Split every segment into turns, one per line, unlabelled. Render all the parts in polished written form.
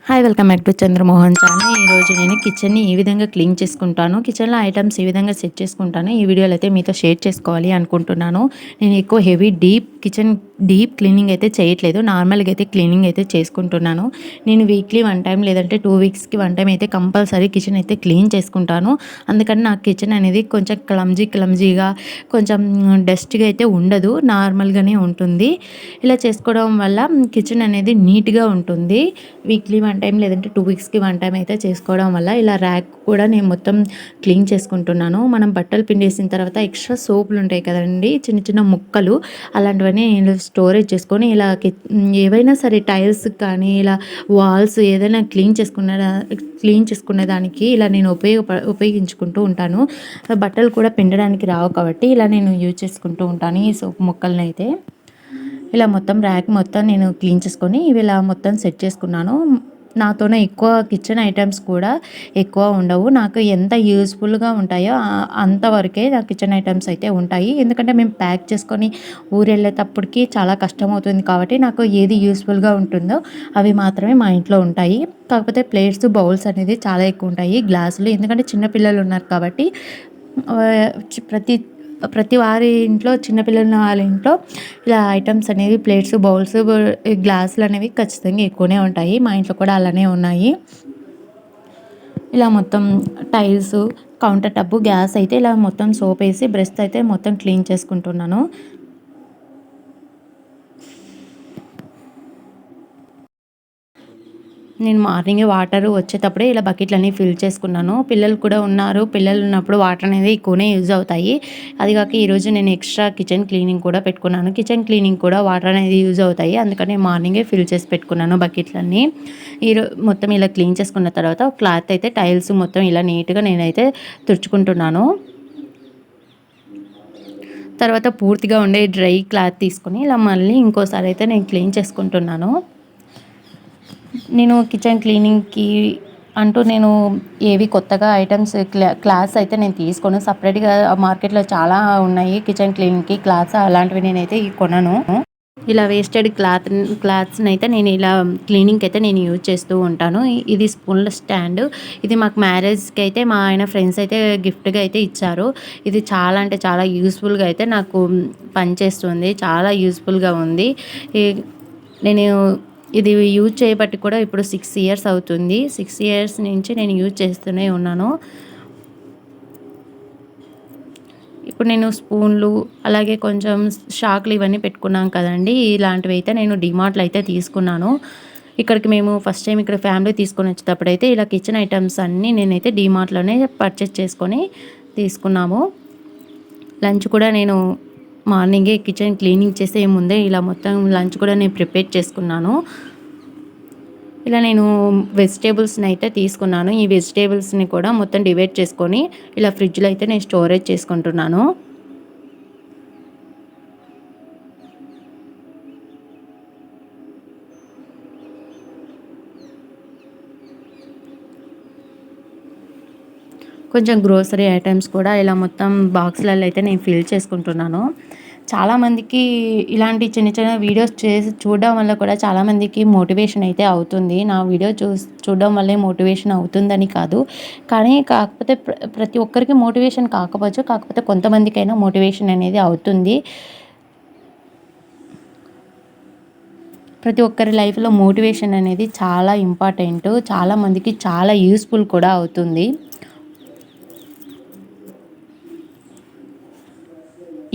Hi welcome back to Chandramohan channel. ఈరోజు నేను కిచెన్ని ఏ విధంగా క్లీన్ చేసుకుంటాను, కిచెన్లో ఐటమ్స్ ఏ విధంగా సెట్ చేసుకుంటాను ఈ వీడియోలో అయితే మీతో షేర్ చేసుకోవాలి అనుకుంటున్నాను. నేను ఎక్కువ హెవీ కిచెన్ డీప్ క్లీనింగ్ అయితే చేయట్లేదు, నార్మల్గా అయితే క్లీనింగ్ అయితే చేసుకుంటున్నాను. నేను వీక్లీ 1 టైం లేదంటే 2 వీక్స్కి 1 టైం అయితే కంపల్సరీ కిచెన్ అయితే క్లీన్ చేసుకుంటాను. అందుకని నా కిచెన్ అనేది కొంచెం క్లమ్జీగా కొంచెం డస్ట్గా అయితే ఉండదు, నార్మల్గానే ఉంటుంది. ఇలా చేసుకోవడం వల్ల కిచెన్ అనేది నీట్గా ఉంటుంది. వీక్లీ 1 టైం లేదంటే 2 వీక్స్కి 1 టైం అయితే చేసుకోవడం వల్ల ఇలా ర్యాక్ కూడా నేను మొత్తం క్లీన్ చేసుకుంటున్నాను. మనం బట్టలు పిండేసిన తర్వాత ఎక్స్ట్రా సోపులు ఉంటాయి కదండి, చిన్న చిన్న ముక్కలు, అలాంటివన్నీ నేను స్టోరేజ్ చేసుకొని ఇలా ఏవైనా సరే టైల్స్ కానీ ఇలా వాల్స్ ఏదైనా క్లీన్ చేసుకునే దానికి ఇలా నేను ఉపయోగించుకుంటూ ఉంటాను. బట్టలు కూడా పిండడానికి రావు కాబట్టి ఇలా నేను యూజ్ చేసుకుంటూ ఉంటాను ఈ సోప్ ముక్కల్ని అయితే. ఇలా మొత్తం ర్యాక్ మొత్తం నేను క్లీన్ చేసుకొని ఇవి ఇలా మొత్తం సెట్ చేసుకున్నాను. నాతోనే ఎక్కువ కిచెన్ ఐటమ్స్ కూడా ఎక్కువ ఉండవు, నాకు ఎంత యూస్ఫుల్గా ఉంటాయో అంతవరకే నా కిచెన్ ఐటమ్స్ అయితే ఉంటాయి. ఎందుకంటే మేము ప్యాక్ చేసుకొని ఊరు వెళ్ళేటప్పటికి చాలా కష్టం అవుతుంది కాబట్టి నాకు ఏది యూస్ఫుల్గా ఉంటుందో అవి మాత్రమే మా ఇంట్లో ఉంటాయి. కాకపోతే ప్లేట్స్ బౌల్స్ అనేది చాలా ఎక్కువ ఉంటాయి, గ్లాసులు, ఎందుకంటే చిన్నపిల్లలు ఉన్నారు కాబట్టి ప్రతి వారి ఇంట్లో చిన్నపిల్లలు ఉన్న వాళ్ళ ఇంట్లో ఇలా ఐటమ్స్ అనేవి ప్లేట్స్ బౌల్స్ గ్లాసులు అనేవి ఖచ్చితంగా ఎక్కువనే ఉంటాయి. మా ఇంట్లో కూడా అలానే ఉన్నాయి. ఇలా మొత్తం టైల్స్, కౌంటర్ టాప్, గ్యాస్ అయితే ఇలా మొత్తం సోప్ వేసి బ్రష్తో అయితే మొత్తం క్లీన్ చేసుకుంటున్నాను. నేను మార్నింగే వాటర్ వచ్చేటప్పుడే ఇలా బకెట్లన్నీ ఫిల్ చేసుకున్నాను. పిల్లలు కూడా ఉన్నారు, పిల్లలు ఉన్నప్పుడు వాటర్ అనేది ఎక్కువనే యూజ్ అవుతాయి. అది కాక ఈరోజు నేను ఎక్స్ట్రా కిచెన్ క్లీనింగ్ కూడా పెట్టుకున్నాను. కిచెన్ క్లీనింగ్ కూడా వాటర్ అనేది యూజ్ అవుతాయి, అందుకని మార్నింగే ఫిల్ చేసి పెట్టుకున్నాను బకెట్లన్నీ. మొత్తం ఇలా క్లీన్ చేసుకున్న తర్వాత క్లాత్ అయితే టైల్స్ మొత్తం ఇలా నీట్గా నేనైతే తుడుచుకుంటున్నాను. తర్వాత పూర్తిగా ఉండే డ్రై క్లాత్ తీసుకొని ఇలా మళ్ళీ ఇంకోసారి అయితే నేను క్లీన్ చేసుకుంటున్నాను. నేను కిచెన్ క్లీనింగ్కి అంటూ నేను ఏవి కొత్తగా ఐటమ్స్ క్లాత్స్ అయితే నేను తీసుకోను. సపరేట్గా మార్కెట్లో చాలా ఉన్నాయి కిచెన్ క్లీనింగ్కి క్లాత్స్, అలాంటివి నేనైతే కొనను. ఇలా వేస్టెడ్ క్లాత్స్ని అయితే నేను ఇలా క్లీనింగ్కి అయితే నేను యూజ్ చేస్తూ ఉంటాను. ఇది స్పూన్ల స్టాండ్, ఇది మాకు మ్యారేజ్కి అయితే మా ఆయన ఫ్రెండ్స్ అయితే గిఫ్ట్గా అయితే ఇచ్చారు. ఇది చాలా అంటే చాలా యూస్ఫుల్గా అయితే నాకు పనిచేస్తుంది, చాలా యూస్ఫుల్గా ఉంది. నేను ఇది యూజ్ చేయబట్టి కూడా ఇప్పుడు 6 ఇయర్స్ అవుతుంది. 6 ఇయర్స్ నుంచి నేను యూజ్ చేస్తూనే ఉన్నాను. ఇప్పుడు నేను స్పూన్లు అలాగే కొంచెం షాకులు ఇవన్నీ పెట్టుకున్నాం కదండి, ఇలాంటివి అయితే నేను డిమార్ట్లో అయితే తీసుకున్నాను. ఇక్కడికి మేము ఫస్ట్ టైం ఇక్కడ ఫ్యామిలీ తీసుకొని వచ్చేటప్పుడు అయితే ఇలా కిచెన్ ఐటమ్స్ అన్నీ నేనైతే డిమార్ట్లోనే పర్చేస్ చేసుకొని తీసుకున్నాము. లంచ్ కూడా నేను మార్నింగే కిచెన్ క్లీనింగ్ చేసే ముందే ఇలా మొత్తం లంచ్ కూడా నేను ప్రిపేర్ చేసుకున్నాను. ఇలా నేను వెజిటేబుల్స్ని అయితే తీసుకున్నాను. ఈ వెజిటేబుల్స్ని కూడా మొత్తం డివైడ్ చేసుకొని ఇలా ఫ్రిడ్జ్లో అయితే నేను స్టోరేజ్ చేసుకుంటున్నాను. కొంచెం గ్రోసరీ ఐటమ్స్ కూడా ఇలా మొత్తం బాక్స్లలో అయితే నేను ఫిల్ చేసుకుంటున్నాను. చాలామందికి ఇలాంటి చిన్న చిన్న వీడియోస్ చూడడం వల్ల కూడా చాలామందికి మోటివేషన్ అయితే అవుతుంది. నా వీడియో చూడడం వల్లే మోటివేషన్ అవుతుందని కాదు, కానీ కాకపోతే ప్రతి ఒక్కరికి మోటివేషన్ కాకపోవచ్చు, కాకపోతే కొంతమందికైనా మోటివేషన్ అనేది అవుతుంది. ప్రతి ఒక్కరి లైఫ్లో మోటివేషన్ అనేది చాలా ఇంపార్టెంట్, చాలామందికి చాలా యూస్ఫుల్ కూడా అవుతుంది.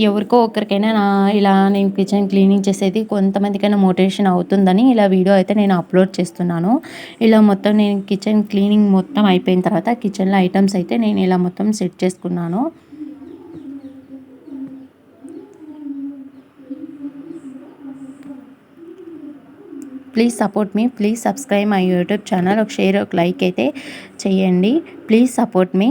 ఎవరికో ఒకరికైనా ఇలా నేను కిచెన్ క్లీనింగ్ చేసేది కొంతమందికైనా మోటివేషన్ అవుతుందని ఇలా వీడియో అయితే నేను అప్లోడ్ చేస్తున్నాను. ఇలా మొత్తం నేను కిచెన్ క్లీనింగ్ మొత్తం అయిపోయిన తర్వాత కిచెన్లో ఐటమ్స్ అయితే నేను ఇలా మొత్తం సెట్ చేసుకున్నాను. Please support me, please subscribe my YouTube channel. ఒక షేర్, ఒక లైక్ అయితే చేయండి. ప్లీజ్ సపోర్ట్ మీ.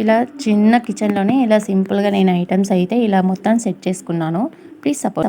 ఇలా చిన్న కిచెన్లోనే ఇలా సింపుల్గా నేను ఐటమ్స్ అయితే ఇలా మొత్తం సెట్ చేసుకున్నాను. Please support.